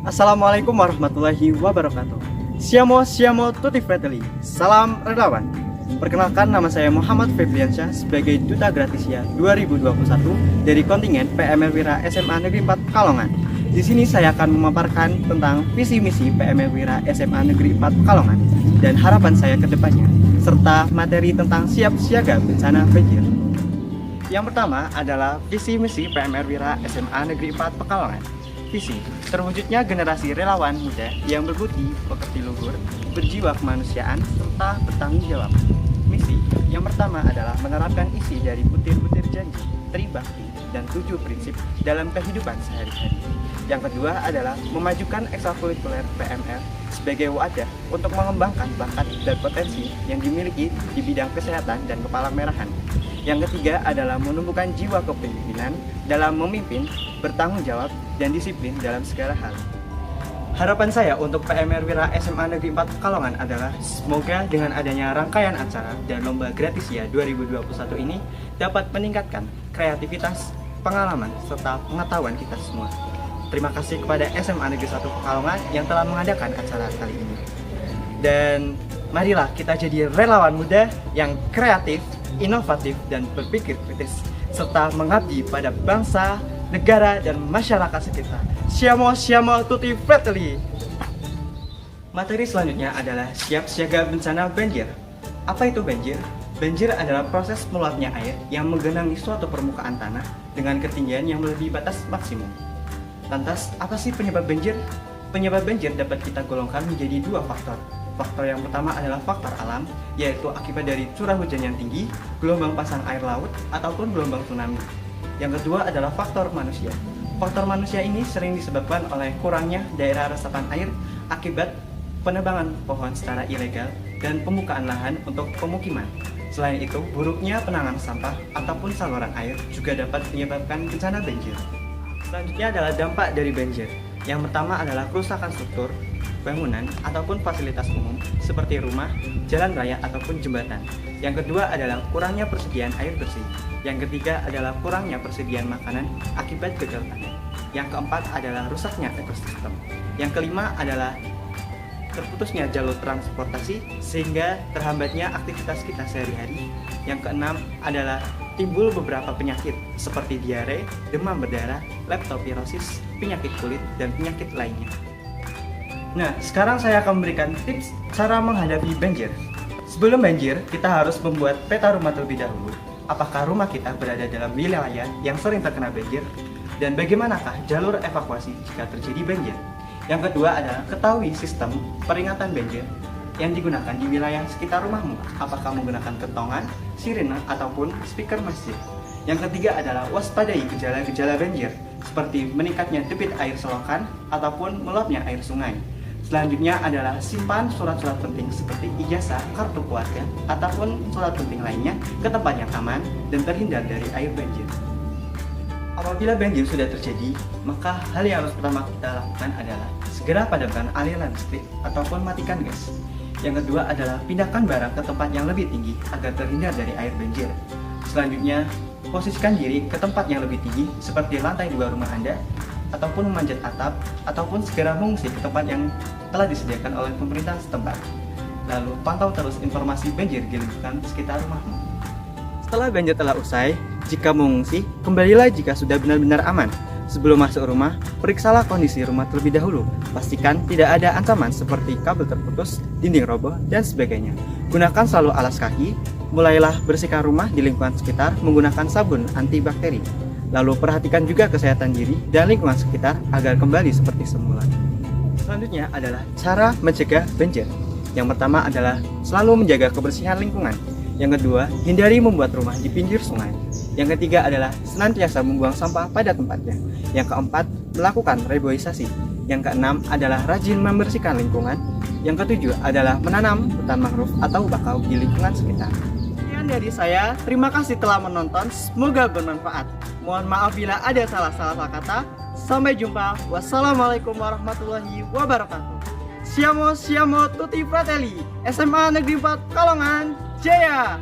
Assalamualaikum warahmatullahi wabarakatuh. Siamo tutti fratelli. Salam relawan. Perkenalkan, nama saya Muhammad Febriansyah sebagai Duta Gratisia 2021 dari kontingen PML Wira SMA Negeri 4 Pekalongan. Di sini saya akan memaparkan tentang visi misi PML Wira SMA Negeri 4 Pekalongan dan harapan saya ke depannya, serta materi tentang siap siaga bencana banjir. Yang pertama adalah visi misi PML Wira SMA Negeri 4 Pekalongan. Visi, terwujudnya generasi relawan muda yang berbudi, pekerti luhur, berjiwa kemanusiaan, serta bertanggung jawab. Misi, yang pertama adalah menerapkan isi dari butir-butir janji, tribakti, dan 7 prinsip dalam kehidupan sehari-hari. Yang kedua adalah memajukan ekstrakurikuler PML sebagai wadah untuk mengembangkan bakat dan potensi yang dimiliki di bidang kesehatan dan kepala merahan. Yang ketiga adalah menumbuhkan jiwa kepemimpinan dalam memimpin, bertanggung jawab, dan disiplin dalam segala hal. Harapan saya untuk PML Wira SMA Negeri 4 Pekalongan adalah semoga dengan adanya rangkaian acara dan lomba Gratisia 2021 ini dapat meningkatkan kreativitas, pengalaman, serta pengetahuan kita semua. Terima kasih kepada SMA Negeri 1 Pekalongan yang telah mengadakan acara kali ini. Dan marilah kita jadi relawan muda yang kreatif, inovatif, dan berpikir kritis, serta mengabdi pada bangsa, negara, dan masyarakat sekitar. Siamo tutti fratelli. Materi selanjutnya adalah siap siaga bencana banjir. Apa itu banjir? Banjir adalah proses meluapnya air yang menggenangi suatu permukaan tanah dengan ketinggian yang melebihi batas maksimum. Lantas, apa sih penyebab banjir? Penyebab banjir dapat kita golongkan menjadi 2 faktor. Faktor yang pertama adalah faktor alam, yaitu akibat dari curah hujan yang tinggi, gelombang pasang air laut, ataupun gelombang tsunami. Yang kedua adalah faktor manusia. Faktor manusia ini sering disebabkan oleh kurangnya daerah resapan air akibat penebangan pohon secara ilegal dan pembukaan lahan untuk pemukiman. Selain itu, buruknya penanganan sampah ataupun saluran air juga dapat menyebabkan bencana banjir. Selanjutnya adalah dampak dari banjir. Yang pertama adalah kerusakan struktur, bangunan, ataupun fasilitas umum seperti rumah, jalan raya, ataupun jembatan. Yang kedua adalah kurangnya persediaan air bersih. Yang ketiga adalah kurangnya persediaan makanan akibat gagal panen. Yang keempat adalah rusaknya ekosistem. Yang kelima adalah terputusnya jalur transportasi sehingga terhambatnya aktivitas kita sehari-hari. Yang keenam adalah timbul beberapa penyakit seperti diare, demam berdarah, leptospirosis, penyakit kulit, dan penyakit lainnya. Nah, sekarang saya akan memberikan tips cara menghadapi banjir. Sebelum banjir, kita harus membuat peta rumah terlebih dahulu. Apakah rumah kita berada dalam wilayah yang sering terkena banjir? Dan bagaimanakah jalur evakuasi jika terjadi banjir? Yang kedua adalah ketahui sistem peringatan banjir yang digunakan di wilayah sekitar rumahmu. Apakah menggunakan kentongan, sirine, ataupun speaker masjid. Yang ketiga adalah waspadai gejala-gejala banjir, seperti meningkatnya debit air selokan ataupun meluapnya air sungai. Selanjutnya adalah simpan surat-surat penting seperti ijazah, kartu keluarga, ataupun surat penting lainnya ke tempat yang aman dan terhindar dari air banjir. Apabila banjir sudah terjadi, maka hal yang harus pertama kita lakukan adalah segera padamkan aliran listrik ataupun matikan gas. Yang kedua adalah pindahkan barang ke tempat yang lebih tinggi agar terhindar dari air banjir. Selanjutnya, posisikan diri ke tempat yang lebih tinggi seperti lantai 2 rumah Anda, ataupun memanjat atap, ataupun segera mengungsi ke tempat yang telah disediakan oleh pemerintah setempat. Lalu pantau terus informasi banjir di lingkungan sekitar rumahmu. Setelah banjir telah usai, jika mengungsi, kembalilah jika sudah benar-benar aman. Sebelum masuk rumah, periksalah kondisi rumah terlebih dahulu. Pastikan tidak ada ancaman seperti kabel terputus, dinding roboh, dan sebagainya. Gunakan selalu alas kaki. Mulailah bersihkan rumah di lingkungan sekitar menggunakan sabun antibakteri. Lalu perhatikan juga kesehatan diri dan lingkungan sekitar agar kembali seperti semula. Selanjutnya adalah cara mencegah banjir. Yang pertama adalah selalu menjaga kebersihan lingkungan. Yang kedua, hindari membuat rumah di pinggir sungai. Yang ketiga adalah senantiasa membuang sampah pada tempatnya. Yang keempat, melakukan reboisasi. Yang keenam adalah rajin membersihkan lingkungan. Yang ketujuh adalah menanam hutan mangrove atau bakau di lingkungan sekitar. Sekian dari saya, terima kasih telah menonton, semoga bermanfaat. Mohon maaf bila ada salah-salah kata. Sampai jumpa. Wassalamualaikum warahmatullahi wabarakatuh. Siamo tutti fratelli. SMA Negeri 4 Pekalongan Jaya.